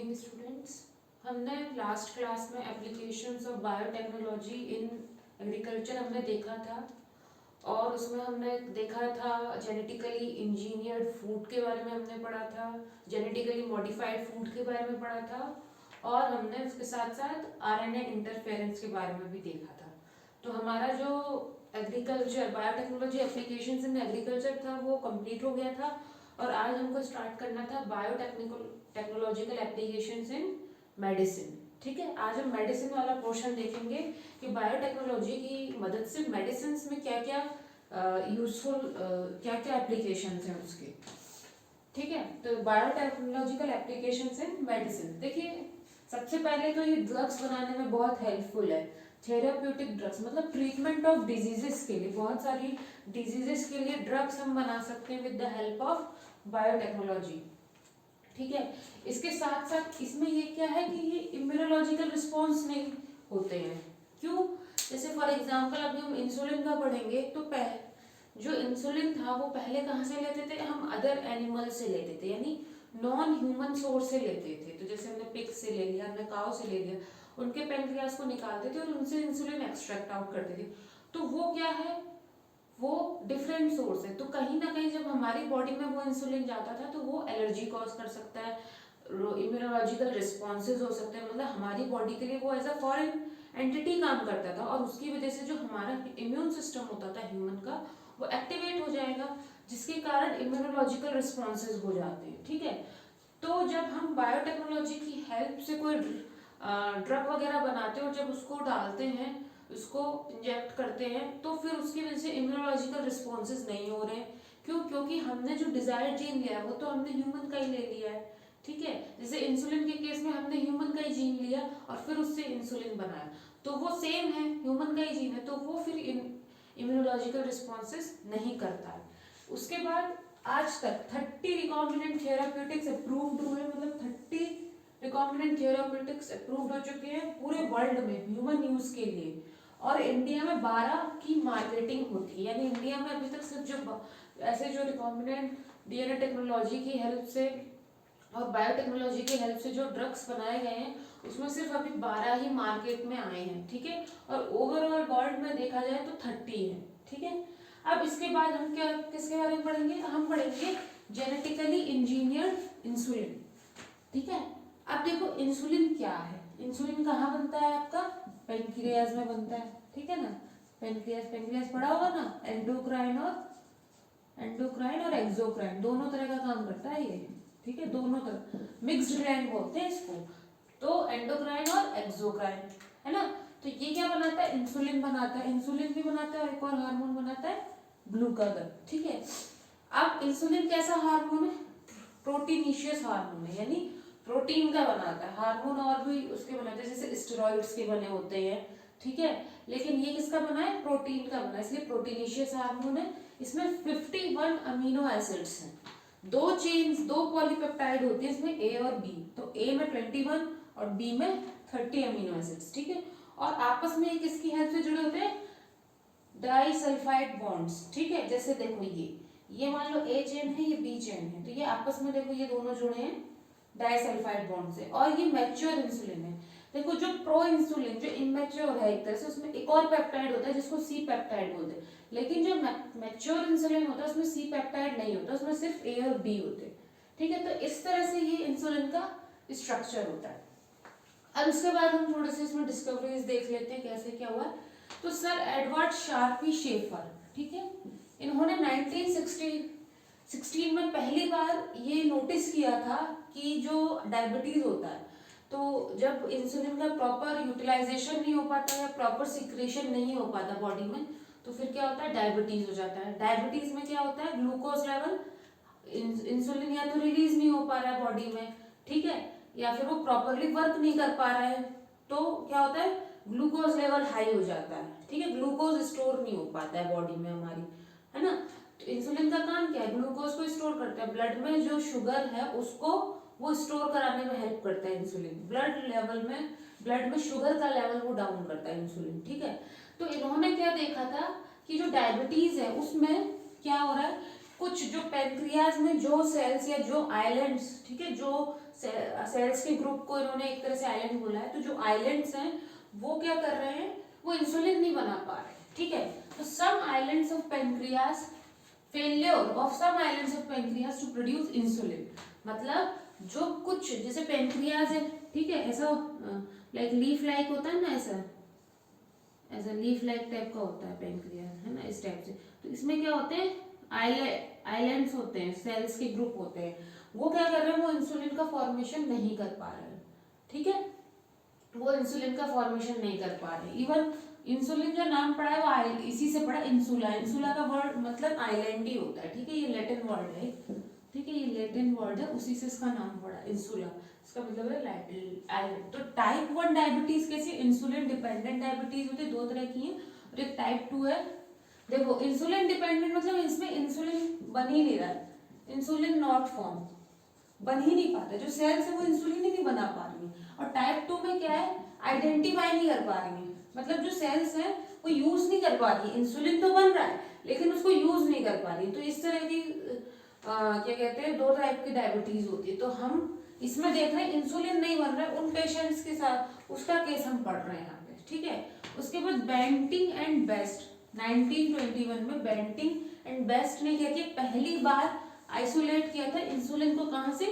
Morning students. हमने last class में applications of biotechnology in agriculture हमने देखा था और उसमें हमने देखा था जेनेटिकली इंजीनियर्ड फूड के बारे में हमने पढ़ा था, जेनेटिकली मॉडिफाइड फूड के बारे में पढ़ा था और हमने उसके साथ साथ आरएनए इंटरफेरेंस के बारे में भी देखा था। तो हमारा जो agriculture biotechnology applications in agriculture था वो कंप्लीट हो गया था और आज हमको स्टार्ट करना था टेक्नोलॉजिकल एप्लीकेशंस इन मेडिसिन। ठीक है, आज हम मेडिसिन वाला पोर्शन देखेंगे कि बायोटेक्नोलॉजी की मदद से मेडिसिन में क्या क्या यूजफुल क्या क्या एप्लीकेशंस हैं उसके। ठीक है, तो बायोटेक्नोलॉजिकल एप्लीकेशंस इन मेडिसिन देखिए, सबसे पहले तो ये ड्रग्स बनाने में बहुत हेल्पफुल है। थेराप्यूटिक ड्रग्स मतलब ट्रीटमेंट ऑफ डिजीजेस के लिए, बहुत सारी डिजीजेस के लिए ड्रग्स हम बना सकते हैं with the help of biotechnology. ठीक है, इसके साथ साथ इसमें ये क्या है कि ये इम्यूनोलॉजिकल रिस्पॉन्स नहीं होते हैं। क्यों? जैसे फॉर एग्जांपल अभी हम इंसुलिन का पढ़ेंगे तो जो इंसुलिन था वो पहले कहाँ से लेते थे? हम अदर एनिमल से लेते थे, यानी नॉन ह्यूमन सोर्स से लेते थे। तो जैसे हमने पिग से ले लिया, हमने काऊ से ले लिया, उनके पेनक्रियास को निकालते थे और उनसे इंसुलिन एक्सट्रैक्ट आउट करते थे। तो वो क्या है? वो डिफरेंट सोर्स है। तो कहीं ना कहीं जब हमारी बॉडी में वो इंसुलिन जाता था तो वो एलर्जी कॉज कर सकता है, इम्यूनोलॉजिकल रिस्पॉन्सेज हो सकते हैं, मतलब हमारी बॉडी के लिए वो एज अ फॉरेन एंटिटी काम करता था और उसकी वजह से जो हमारा इम्यून सिस्टम होता था ह्यूमन का वो एक्टिवेट हो जाएगा, जिसके कारण इम्यूनोलॉजिकल रिस्पॉन्सेज हो जाते हैं। ठीक है, तो जब हम बायोटेक्नोलॉजी की हेल्प से कोई ड्रग वगैरह बनाते हैं और जब उसको डालते हैं, उसको इंजेक्ट करते हैं, तो फिर उसकी वजह से इम्यूनोलॉजिकल रिस्पॉन्सेज नहीं हो रहे हैं। क्यों? क्योंकि हमने जो डिजायर्ड जीन लिया है वो तो हमने ह्यूमन का ही ले लिया है। ठीक है, जैसे इंसुलिन के केस में हमने ह्यूमन का ही जीन लिया और फिर उससे इंसुलिन बनाया, तो वो सेम है, ह्यूमन का ही जीन है, तो वो फिर इम्यूनोलॉजिकल रिस्पॉन्सेज नहीं करता है। उसके बाद आज तक 30 रिकॉम्बिनेंट थेराप्यूटिक्स अप्रूव्ड हुए, मतलब 30 रिकॉम्बिनेंट थेराप्यूटिक्स अप्रूव्ड हो चुके हैं पूरे वर्ल्ड में ह्यूमन यूज के लिए, और इंडिया में 12 की मार्केटिंग होती है। यानी इंडिया में अभी तक सिर्फ जो ऐसे जो रिकॉम्बिनेंट डीएनए टेक्नोलॉजी की हेल्प से और बायोटेक्नोलॉजी की हेल्प से जो ड्रग्स बनाए गए हैं उसमें सिर्फ अभी 12 ही मार्केट में आए हैं। ठीक है, और ओवरऑल वर्ल्ड में देखा जाए तो 30 है। ठीक है, अब इसके बाद हम क्या किसके बारे में पढ़ेंगे? हम पढ़ेंगे जेनेटिकली इंजीनियर्ड इंसुलिन। ठीक है, अब देखो इंसुलिन क्या है? इंसुलिन कहाँ बनता है? आपका पेनक्रियाज में बनता है। ठीक है ना, पेनक्रियाज पढ़ा होगा ना, एंडोक्राइन और एक्सोक्राइन दोनों तरह का काम करता है ये। ठीक है, दोनों तरह मिक्स्ड ग्लैंड बोलते हैं इसको, तो एंडोक्राइन और एक्सोक्राइन है ना। तो ये क्या बनाता है? इंसुलिन बनाता है। इंसुलिन भी बनाता है और एक और हार्मोन बनाता है ग्लूकागन। ठीक है, अब इंसुलिन कैसा हार्मोन है? प्रोटीनिशियस हार्मोन है, यानी प्रोटीन का बनाता है। हार्मोन और भी उसके बनाते हैं, जैसे स्टेरॉइड्स के बने होते हैं। ठीक है, लेकिन ये किसका बना है? प्रोटीन का बना है, इसलिए प्रोटीनिशियस हार्मोन है। इसमें 51 अमीनो एसिड्स हैं, दो पॉलीपेप्टाइड होती है इसमें, ए और बी। तो ए में 21 और बी में 30 अमीनो एसिड्स। ठीक है, और आपस में ये किसकी हेल्प से जुड़े होते हैं? Disulphide bonds. ठीक है, जैसे देखो ये मान लो ए चेन है, ये बी चेन है, तो ये आपस में देखो ये दोनों जुड़े हैं डाइसल्फाइड बॉन्ड से, और ये मैच्योर इंसुलिन है। देखो जो प्रो इंसुलिन जो इमेच्योर है एक तरह से, उसमें एक और पेप्टाइड होता है जिसको सी पेप्टाइड बोलते हैं, लेकिन जो मैच्योर इंसुलिन होता है उसमें सी पेप्टाइड नहीं होता, उसमें सिर्फ ए और बी होते हैं। ठीक है, तो इस तरह से ये इंसुलिन का स्ट्रक्चर होता है। अब उसके बाद हम थोड़े से इसमें डिस्कवरीज देख लेते हैं कैसे क्या हुआ। तो सर एडवर्ड शार्पी शेफर, ठीक है, इन्होंने 1916 में पहली बार ये नोटिस किया था कि जो डायबिटीज होता है, तो जब इंसुलिन का प्रॉपर यूटिलाइजेशन नहीं हो पाता या प्रॉपर सिक्रेशन नहीं हो पाता बॉडी में, तो फिर क्या होता है? डायबिटीज हो जाता है। डायबिटीज में क्या होता है? ग्लूकोज लेवल, इंसुलिन या तो रिलीज नहीं हो पा रहा है बॉडी में, ठीक है, या फिर वो प्रॉपरली वर्क नहीं कर पा रहा है, तो क्या होता है? ग्लूकोज लेवल हाई हो जाता है। ठीक है, ग्लूकोज स्टोर नहीं हो पाता है बॉडी में हमारी, है ना। तो इंसुलिन का काम क्या है? ग्लूकोज को स्टोर करता है। ब्लड में जो शुगर है उसको वो स्टोर कराने में हेल्प करता है इंसुलिन। ब्लड में शुगर का लेवल वो डाउन करता है इंसुलिन। ठीक है, तो इन्होंने क्या देखा था कि जो डायबिटीज है उसमें क्या हो रहा है, कुछ जो पैंक्रियाज में जो सेल्स या जो आइलैंड्स, ठीक है, जो सेल्स के ग्रुप को इन्होंने एक तरह से आइलैंड बोला है, तो जो आइलैंड्स हैं वो क्या कर रहे हैं, वो इंसुलिन नहीं बना पा रहे, ठीक है। तो some islands of pancreas, failure of some islands of pancreas to produce insulin, मतलब जो कुछ जैसे पेनक्रियास है, ठीक है, ऐसा लाइक लीफ लाइक होता है ना, ऐसा ऐसा लीफ लाइक टाइप का होता है पेनक्रियास, है ना, इस टाइप से। तो इसमें क्या होते हैं, आइलैंड्स होते हैं, सेल्स के ग्रुप होते हैं, वो क्या कर रहे हैं, वो इंसुलिन का फॉर्मेशन नहीं कर पा रहे हैं, ठीक है, वो इंसुलिन का फॉर्मेशन नहीं कर पा रहे। इवन इंसुलिन जो नाम पड़ा है वो इसी से पड़ा, इंसुला, इंसुला का वर्ड मतलब आइलैंड ही होता है, ठीक है, ये लैटिन वर्ड है, ठीक है, ये लैटिन वर्ड है, उसी से इसका नाम पड़ा इंसुला, इसका मतलब है आइलैंड। तो टाइप 1 डायबिटीज कैसे, इंसुलिन डिपेंडेंट डायबिटीज होती है, दो तरह की है, और एक टाइप 2 है। देखो इंसुलिन डिपेंडेंट मतलब इसमें इंसुलिन बन ही नहीं रहा है, इंसुलिन नॉट फॉर्म, बन ही नहीं पाता, जो सेल्स है वो इंसुलिन ही नहीं बना पा रही है। और टाइप 2 में क्या है, आइडेंटिफाई नहीं कर पा रही है, मतलब जो सेल्स है वो यूज नहीं कर पा रही है, इंसुलिन तो बन रहा है लेकिन उसको यूज नहीं कर पा रही। तो इस तरह की क्या कहते हैं, दो टाइप की डायबिटीज होती है। तो हम इसमें देख रहे हैं इंसुलिन नहीं बन रहा है उन पेशेंट्स के साथ, उसका केस हम पढ़ रहे हैं यहाँ पे, ठीक है। उसके बाद बेंटिंग एंड बेस्ट 1921 में बेंटिंग एंड बेस्ट ने क्या किया, पहली बार आइसोलेट किया था इंसुलिन को, कहाँ से,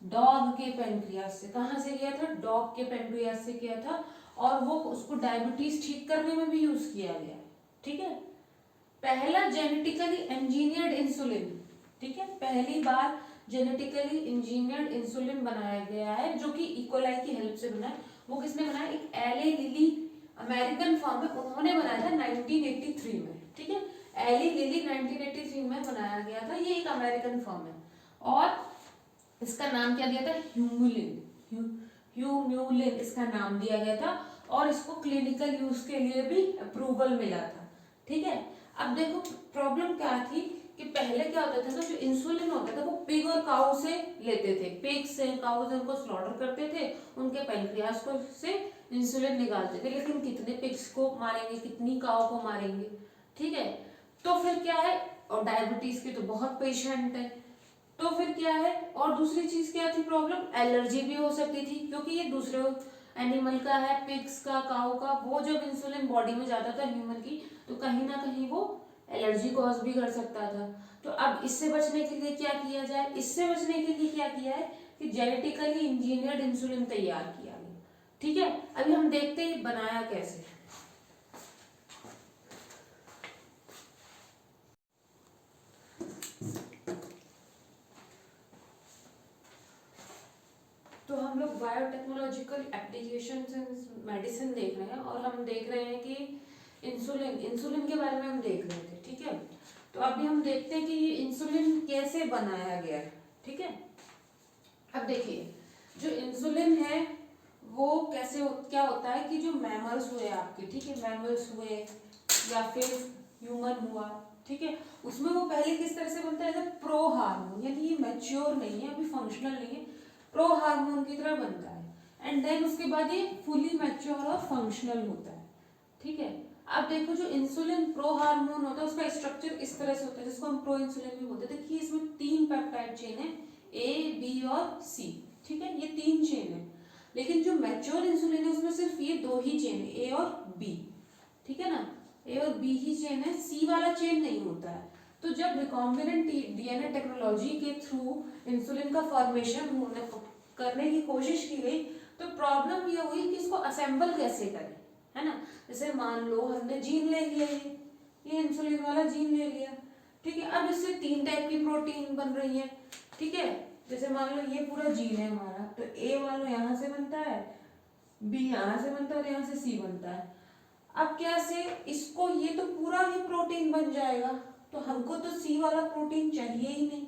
डॉग के पेनक्रियास से। कहाँ से किया था, डॉग के पेनक्रियास से किया था, और वो उसको डायबिटीज ठीक करने में भी यूज किया गया, ठीक है। पहला जेनेटिकली इंजीनियर्ड इंसुलिन, ठीक है, पहली बार जेनेटिकली इंजीनियर्ड इंसुलिन बनाया गया है, जो कि इकोलाई की हेल्प से बना है। वो किसने बनाया, एक एले लिली, अमेरिकन फर्म है, उन्होंने बनाया था 1983 में, ठीक है, एली लिली 1983 में बनाया गया था, ये एक अमेरिकन फर्म है। और इसका नाम क्या दिया था, ह्यूम्यूलिन इसका नाम दिया गया था, और इसको क्लिनिकल यूज के लिए भी अप्रूवल मिला था, ठीक है। अब देखो प्रॉब्लम क्या थी कि पहले क्या होता था ना, जो इंसुलिन होता था वो पिग और काऊ से लेते थे, पिग से, काऊ से उनको स्लॉटर करते थे, उनके पेनक्रियास को से इंसुलिन निकालते थे, लेकिन कितने पिग्स को मारेंगे, कितनी काऊ को मारेंगे, ठीक है। तो फिर क्या है, और डायबिटीज के तो बहुत पेशेंट है, तो फिर क्या है, और दूसरी चीज क्या थी प्रॉब्लम, एलर्जी भी हो सकती थी, क्योंकि ये दूसरे एनिमल का है, पिग्स का, काऊ का, वो जब इंसुलिन बॉडी में जाता था ह्यूमन की, तो कहीं ना कहीं वो एलर्जी कॉज भी कर सकता था। तो अब इससे बचने के लिए क्या किया जाए, इससे बचने के लिए क्या किया है कि जेनेटिकली इंजीनियर्ड इंसुलिन तैयार किया गया, ठीक है। अभी हम देखते हैं बनाया कैसे। तो हम लोग बायोटेक्नोलॉजिकल एप्लीकेशंस इन मेडिसिन देख रहे हैं, और हम देख रहे हैं कि इंसुलिन के बारे में हम देख रहे थे, ठीक है। तो अभी हम देखते हैं कि ये इंसुलिन कैसे बनाया गया है, ठीक है। अब देखिए जो इंसुलिन है वो कैसे क्या होता है कि जो मैमल्स हुए आपके, ठीक है, मैमल्स हुए या फिर ह्यूमन हुआ, ठीक है, उसमें वो पहले किस तरह से बनता है, प्रो हार्मोन, यानी ये मैच्योर नहीं है, अभी फंक्शनल नहीं है, प्रो हार्मोन की तरह बनता है, एंड देन उसके बाद ये फुली मैच्योर और फंक्शनल होता है, ठीक है। अब देखो जो इंसुलिन प्रो हार्मोन होता है उसका स्ट्रक्चर इस तरह से होता है, जिसको हम प्रो इंसुलिन भी बोलते हैं। देखिए इसमें 3 पेप्टाइड चेन है, ए, बी और सी, ठीक है, ये 3 चेन है। लेकिन जो मैच्योर इंसुलिन है उसमें सिर्फ ये 2 ही चेन है, ए और बी, ठीक है ना, ए और बी ही चेन है, सी वाला चेन नहीं होता है। तो जब रिकॉम्बिनेंट डीएनए टेक्नोलॉजी के थ्रू इंसुलिन का फॉर्मेशन करने की कोशिश की गई, तो प्रॉब्लम ये हुई कि इसको असेंबल कैसे करें, है ना। जैसे मान लो हमने जीन ले लिया, ये इंसुलिन वाला जीन ले लिया, ठीक है। अब इससे 3 टाइप की प्रोटीन बन रही है, ठीक है। जैसे मान लो ये पूरा जीन है हमारा, तो ए मान लो यहाँ से बनता है, बी यहाँ से बनता है और यहाँ से सी बनता है। अब कैसे इसको, ये तो पूरा ही प्रोटीन बन जाएगा, तो हमको तो सी वाला प्रोटीन चाहिए ही नहीं,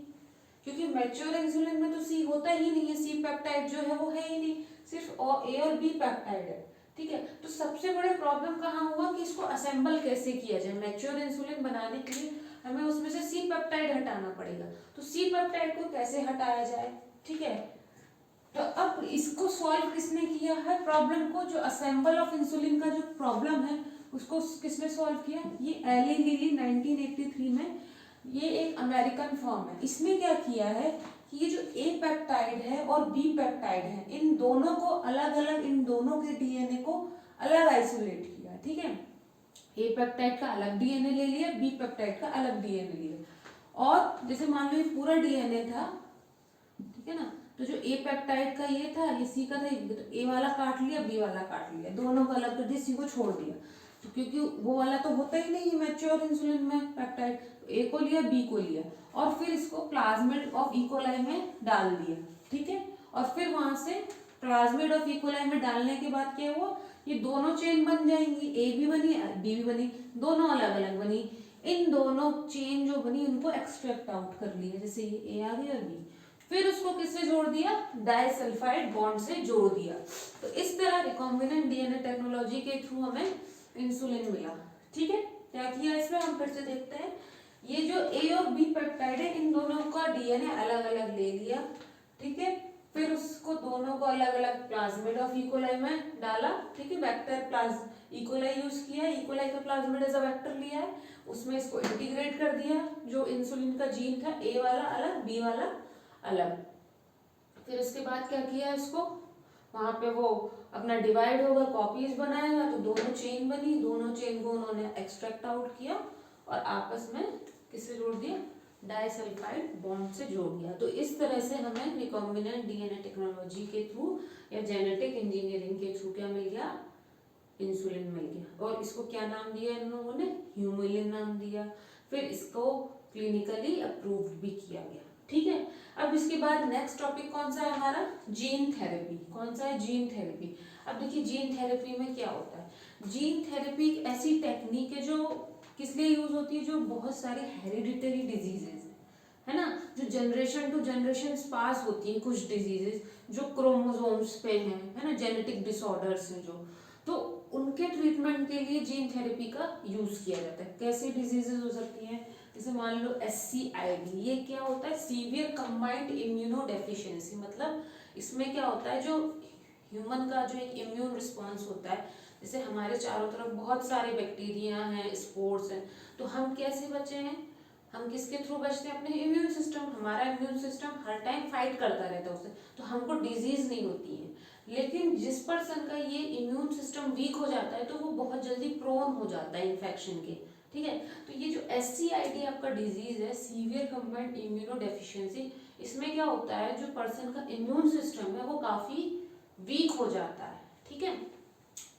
क्योंकि मैच्योर इंसुलिन में तो सी होता ही नहीं है, सी पेप्टाइड जो है वो है ही नहीं, सिर्फ ए और बी पेप्टाइड है, ठीक है। तो सबसे बड़े प्रॉब्लम कहाँ हुआ कि इसको असेंबल कैसे किया जाए। मैच्योर इंसुलिन बनाने के लिए हमें उसमें से सी पेप्टाइड हटाना पड़ेगा, तो सी पेप्टाइड को कैसे हटाया जाए, ठीक है। तो अब इसको सॉल्व किसने किया है प्रॉब्लम को, जो असेंबल ऑफ इंसुलिन का जो प्रॉब्लम है उसको किसने सॉल्व किया, ये एली लिली 1983 में, ये एक अमेरिकन फर्म है, इसने क्या किया है कि ये जो ए पेप्टाइड है और बी पेप्टाइड है, इन दोनों को अलग अलग, इन दोनों के डीएनए को अलग आइसोलेट किया, ठीक है। ए पेप्टाइड का अलग डीएनए ले लिया, बी पेप्टाइड का अलग डीएनए लिया। और जैसे मान लो ये पूरा डीएनए था, ठीक है ना, तो जो ए पेप्टाइड का ये था, ये सी का था, तो ए वाला काट लिया, बी वाला काट लिया, दोनों को अलग कर दिया, सी को छोड़ दिया। तो क्योंकि वो वाला तो होता ही नहीं मैच्योर इंसुलिन में पेप्टाइड, तो ए को लिया, बी को लिया, और फिर इसको प्लाज्मिड ऑफ इकोलाई में डाल दिया, ठीक है। और फिर वहां से प्लाज्मिड ऑफ इकोलाई में डालने के बाद क्या हुआ, ये दोनों चेन बन जाएंगी, ए भी बनी बी भी बनी, दोनों अलग अलग बनी। इन दोनों चेन जो बनी उनको एक्सट्रैक्ट आउट कर लिया, जैसे ये ए आ गई और बी, फिर उसको किससे जोड़ दिया, डाइसल्फाइड बॉन्ड से जोड़ दिया। तो इस तरह रिकॉम्बिनेंट डीएनए टेक्नोलॉजी के थ्रू हमें इंसुलिन मिला, ठीक है। क्या किया इसमें, हम फिर से देखते हैं। ये जो ए और बी पेप्टाइड है, इन दोनों का डीएनए अलग अलग ले लिया, ठीक है। फिर उसको दोनों को अलग अलग प्लाज्मिड ऑफ इकोलाई में डाला, ठीक है। वेक्टर इकोलाई यूज किया, इकोलाई का प्लाज्मिड एज अ वेक्टर लिया है, उसमें इसको इंटीग्रेट कर दिया, जो इंसुलिन का जीन था ए वाला अलग, बी वाला अलग। फिर उसके बाद क्या किया, इसको वहां पे वो अपना डिवाइड होगा, कॉपीज बनाएगा, तो दोनों चेन बनी, दोनों चेन को उन्होंने एक्सट्रैक्ट आउट किया और आपस में किससे जोड़ दिया, डाइसल्फाइड बॉन्ड से जोड़ दिया। तो इस तरह से हमें रिकॉम्बिनेंट डीएनए टेक्नोलॉजी के थ्रू या जेनेटिक इंजीनियरिंग के थ्रू क्या मिल गया, इंसुलिन मिल गया। और इसको क्या नाम दिया इन लोगों ने, ह्यूमुलिन नाम दिया। फिर इसको क्लिनिकली अप्रूव्ड भी किया गया, ठीक है। अब इसके बाद नेक्स्ट टॉपिक कौन सा है हमारा, जीन थेरेपी। कौन सा है, जीन थेरेपी। अब देखिए जीन थेरेपी में क्या होता है, जीन थेरेपी एक ऐसी टेक्निक है जो किस लिए यूज होती है, जो बहुत सारे हेरिडिटरी डिजीजेज है ना, जो जनरेशन टू जनरेशन पास होती है, कुछ डिजीजेज जो क्रोमोसोम्स पे हैं, है ना, जेनेटिक डिसऑर्डर्स हैं जो, तो उनके ट्रीटमेंट के लिए जीन थेरेपी का यूज किया जाता है। कैसी डिजीजेज हो सकती हैं, जैसे मान लो SCID, ये क्या होता है, सीवियर कंबाइंड इम्यूनो डेफिशिएंसी। मतलब इसमें क्या होता है, जो ह्यूमन का जो एक इम्यून रिस्पॉन्स होता है, जैसे हमारे चारों तरफ बहुत सारे बैक्टीरिया हैं, स्पोर्स हैं, तो हम कैसे बचे हैं, हम किसके थ्रू बचते हैं, अपने इम्यून सिस्टम। हमारा इम्यून सिस्टम हर टाइम फाइट करता रहता है उससे, तो हमको डिजीज नहीं होती है। लेकिन जिस पर्सन का ये इम्यून सिस्टम वीक हो जाता है, तो वो बहुत जल्दी प्रोन हो जाता है इन्फेक्शन के, ठीक है। तो ये जो SCID आपका डिजीज है, सीवियर कंबाइंड इम्यूनो डेफिशिएंसी, इसमें क्या होता है, जो पर्सन का इम्यून सिस्टम है वो काफी वीक हो जाता है, ठीक है।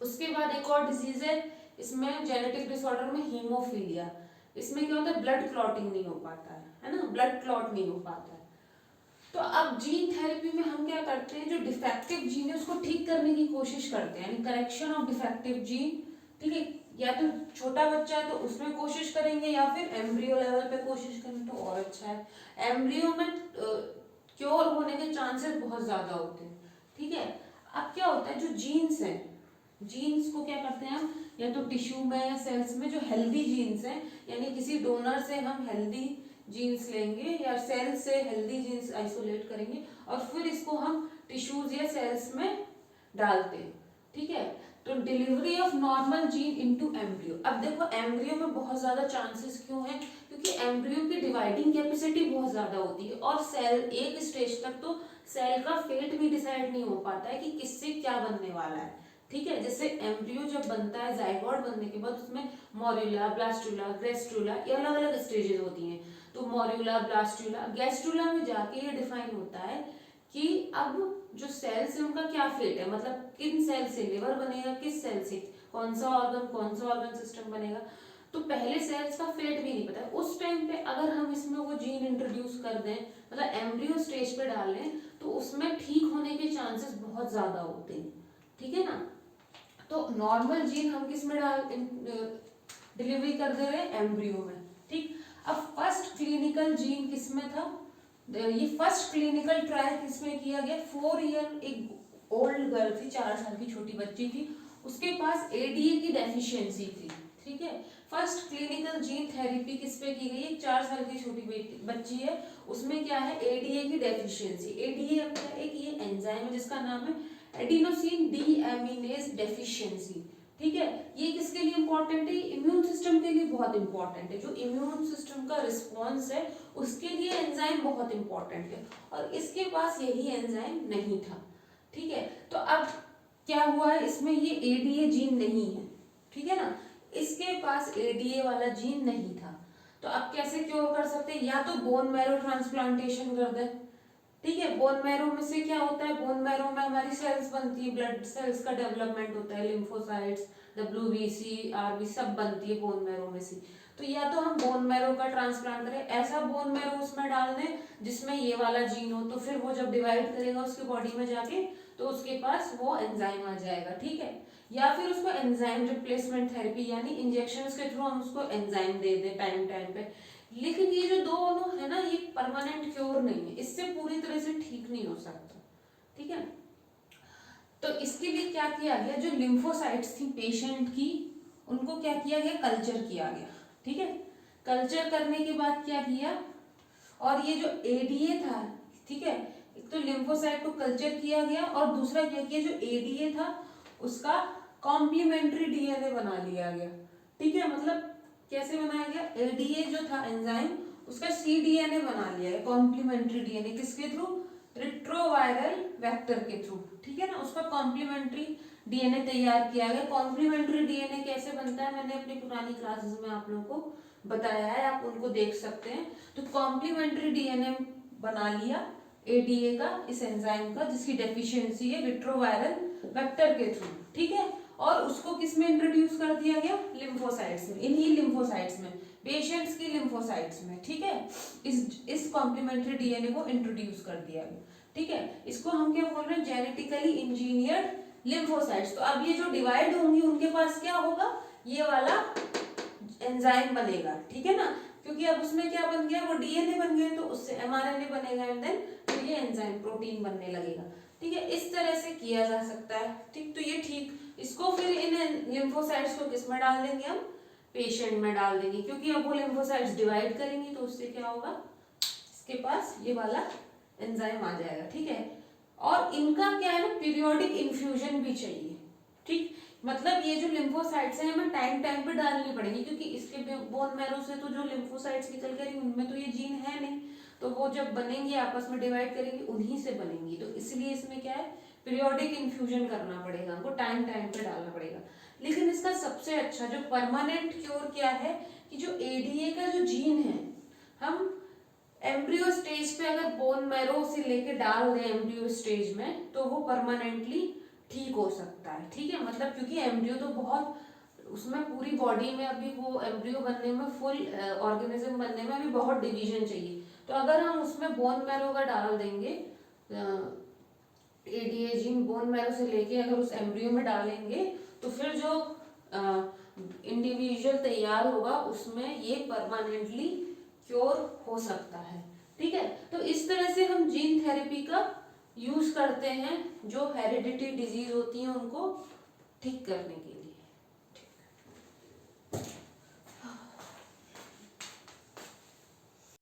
उसके बाद एक और डिजीज है, इसमें जेनेटिक डिसऑर्डर में हीमोफीलिया। इसमें क्या होता है, ब्लड क्लॉटिंग नहीं हो पाता है ना, ब्लड क्लॉट नहीं हो पाता है। तो अब जीन थेरेपी में हम क्या करते हैं, जो डिफेक्टिव जीन है उसको ठीक करने की कोशिश करते हैं, यानी करेक्शन ऑफ डिफेक्टिव जीन, ठीक है। या तो छोटा बच्चा है तो उसमें कोशिश करेंगे, या फिर एम्ब्रियो लेवल पे कोशिश करें तो और अच्छा है। एम्ब्रियो में क्योर होने के चांसेस बहुत ज्यादा होते हैं, ठीक है। अब क्या होता है, जो जीन्स हैं, जीन्स को क्या करते हैं हम, या तो टिश्यू में या सेल्स में जो हेल्दी जीन्स हैं, यानी किसी डोनर से हम हेल्दी जीन्स लेंगे या सेल से हेल्दी जीन्स आइसोलेट करेंगे, और फिर इसको हम टिश्यूज या सेल्स में डालते हैं, ठीक है। तो delivery of normal gene into embryo. अब देखो एम्ब्रियो में बहुत ज्यादा चांसेस क्यों है, क्योंकि एम्ब्रियो की डिवाइडिंग कैपेसिटी बहुत ज्यादा होती है, और सेल एक स्टेज तक तो सेल का फेट भी डिसाइड नहीं हो पाता है कि किससे क्या बनने वाला है, ठीक है। जैसे एम्ब्रियो जब बनता है, जाइगोट बनने के बाद उसमें मोरुला, ब्लास्टुला, ग्रेस्टुला, ये अलग अलग स्टेजेस होती हैं। तो मोरुला, ब्लास्टुला, गैस्ट्रुला में जाके ये डिफाइन होता है कि अब जो सेल्स है उनका क्या फेट है, मतलब किन सेल से लिवर बनेगा, किस सेल से कौन सा ऑर्गन सिस्टम बनेगा। तो पहले सेल्स का फेट भी नहीं पता है। उस टाइम पे अगर हम इसमें वो जीन इंट्रोड्यूस कर दें, मतलब एम्ब्रियो स्टेज पे डाल लें, तो उसमें ठीक होने के चांसेस बहुत ज्यादा होते हैं, ठीक है ना। तो नॉर्मल जीन हम किस में डाल डिलीवरी कर दे रहे हैं, एम्ब्रियो में, ठीक। अब फर्स्ट क्लिनिकल जीन किस में था, ये फर्स्ट क्लिनिकल ट्रायल किसमें किया गया, 4 ईयर एक ओल्ड गर्ल थी, 4 साल की छोटी बच्ची थी, उसके पास ADA की डेफिशिएंसी थी, ठीक है। फर्स्ट क्लिनिकल जीन थेरेपी किस पे की गई, 4 साल की छोटी बच्ची है, उसमें क्या है, ADA की डेफिशिएंसी। ADA अपना एक ये एंजाइम है जिसका नाम है एडिनोसिन डीएमिनेज डेफिशिएंसी, ठीक है। ये किसके लिए इंपॉर्टेंट है? इम्यून सिस्टम के लिए बहुत इंपॉर्टेंट है। जो इम्यून सिस्टम का रिस्पॉन्स है उसके लिए एंजाइम बहुत इंपॉर्टेंट है, और इसके पास यही एंजाइम नहीं था। ठीक है, तो अब क्या हुआ है, इसमें ये एडीए जीन नहीं है, ठीक है ना, इसके पास एडीए वाला जीन नहीं था। तो अब कैसे क्योर कर सकते हैं? या तो बोन मैरो ट्रांसप्लांटेशन कर दें। ठीक है, बोन मैरो में से क्या होता है, बोन मैरो में हमारी सेल्स बनती है, ब्लड सेल्स का डेवलपमेंट होता है, लिम्फोसाइट्स, डब्ल्यूबीसी, आरबीसी सब बनती है बोन मैरो में से। तो या तो हम बोन मैरो का ट्रांसप्लांट करें, ऐसा बोन मैरो उसमें डाल दें जिसमें ये वाला जीन हो, तो फिर वो जब डिवाइड करेगा उसकी बॉडी में जाके तो उसके पास वो एंजाइम आ जाएगा। ठीक है, या फिर उसको एंजाइम रिप्लेसमेंट थेरेपी यानी इंजेक्शंस के थ्रू हम उसको एंजाइम दे दें टाइम टाइम पे। लेकिन ये जो दोनों है ना, ये परमानेंट क्योर नहीं है, इससे पूरी तरह से ठीक नहीं हो सकता। ठीक है, तो इसके लिए क्या किया गया, जो लिम्फोसाइट्स थी पेशेंट की उनको क्या किया गया, कल्चर किया गया। ठीक है, कल्चर करने के बाद क्या किया, और ये जो एडीए था, ठीक है, एक तो लिम्फोसाइट को कल्चर किया गया और दूसरा क्या किया, जो एडीए था उसका कॉम्प्लीमेंट्री डीएनए बना लिया गया। ठीक है, मतलब कैसे बनाया गया, एडीए जो था एंजाइम उसका सीडीएनए बना लिया है, कॉम्प्लीमेंट्री डीएनए किसके थ्रू, रिट्रोवायरल वेक्टर के थ्रू। ठीक है ना, उसका कॉम्प्लीमेंट्री डीएनए तैयार किया गया। कॉम्प्लीमेंट्री डीएनए कैसे बनता है, मैंने अपनी पुरानी क्लासेस में आप लोगों को बताया है, आप उनको देख सकते हैं। तो कॉम्प्लीमेंट्री डीएनए बना लिया एडीए का, इस एंजाइम का जिसकी डेफिशिएंसी है, रिट्रोवायरल वेक्टर के थ्रू। ठीक है, और उसको किस में इंट्रोड्यूस कर दिया गया, लिम्फोसाइट्स में, इन्हीं लिम्फोसाइट्स में, पेशेंट्स की लिम्फोसाइट्स में। ठीक है, इस कॉम्प्लीमेंट्री डीएनए को इंट्रोड्यूस कर दिया गया। ठीक है, इसको हम क्या बोल रहे हैं, जेनेटिकली इंजीनियर्ड लिम्फोसाइट्स। तो अब ये जो डिवाइड होंगी उनके पास क्या होगा, ये वाला एंजाइम बनेगा। ठीक है ना, क्योंकि अब उसमें क्या बन गया, वो डीएनए बन गया, तो उससे एमआरएनए बनेगा एंड देन फिर ये एंजाइम प्रोटीन बनने लगेगा। ठीक है, इस तरह से किया जा सकता है। ठीक, तो ये ठीक, इसको फिर इन लिम्फोसाइट्स को किस में डाल देंगे, हम पेशेंट में डाल देंगे, क्योंकि अब वो लिम्फोसाइट्स डिवाइड करेंगी तो उससे क्या होगा, इसके पास ये वाला एंजाइम आ जाएगा। ठीक है, और इनका क्या है ना, पीरियोडिक इन्फ्यूजन भी चाहिए। ठीक, मतलब ये जो लिम्फोसाइट्स हैं हमें टाइम टाइम पे डालनी पड़ेगी, क्योंकि इसके बोन मैरो से तो जो लिम्फोसाइट्स निकल कर उनमें तो ये जीन है नहीं, तो वो जब बनेंगी आपस में डिवाइड करेंगी उन्हीं से बनेंगी। तो इसलिए इसमें क्या है, पीरियोडिक इन्फ्यूजन करना पड़ेगा, हमको टाइम टाइम पे डालना पड़ेगा। लेकिन इसका सबसे अच्छा जो परमानेंट क्योर क्या है, कि जो एडीए का जो जीन है, हम एम्ब्रियो स्टेज पे अगर बोन मैरो से लेके डाल दें एम्ब्रियो स्टेज में, तो वो परमानेंटली ठीक हो सकता है। ठीक है, मतलब क्योंकि एम्ब्रियो तो बहुत, उसमें पूरी बॉडी में अभी वो एम्ब्रियो बनने में, फुल ऑर्गेनिज्म बनने में अभी बहुत डिवीजन चाहिए। तो अगर हम उसमें बोन मैरो का डाल देंगे, एडीए जीन बोन मैरो से लेके अगर उस एम्ब्रियो में डालेंगे, तो फिर जो इंडिविजुअल तैयार होगा उसमें ये परमानेंटली क्योर हो सकता है। ठीक है, तो इस तरह से हम जीन थेरेपी का यूज करते हैं जो हेरिडिटी डिजीज होती हैं उनको ठीक करने के लिए।